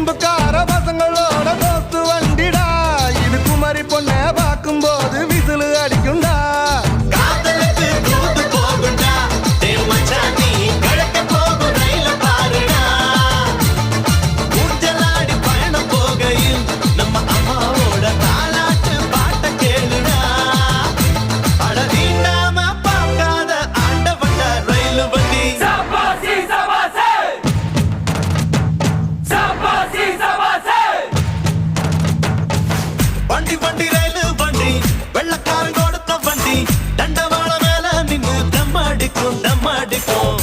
குறும்புக்கார பசங்களோட தோத்து வண்டிடா இது குமரி பொண்ண பார்க்கும் போது விசிலு அடிக்கும்டா காதலுக்கு தூது போகுண்டா மச்சானி கழக்க போகும் ரயில பாருடா ஊஞ்சலாடி பயணம் போகையில் நம்ம அம்மாவோட தாலாட்டு பாட்ட கேளுடா அட நீண்டாம பார்க்காத ஆண்டவண்ட ரயில் வண்டி சபாசி சபாசி சபாசி சபாசி வண்டி வண்டி ரயில் வண்டி வெள்ளக்காரன் கொடுத்த வண்டி தண்டவாள மேல நின்னு தம்மாடிக்கும் தம்மாடிக்கும்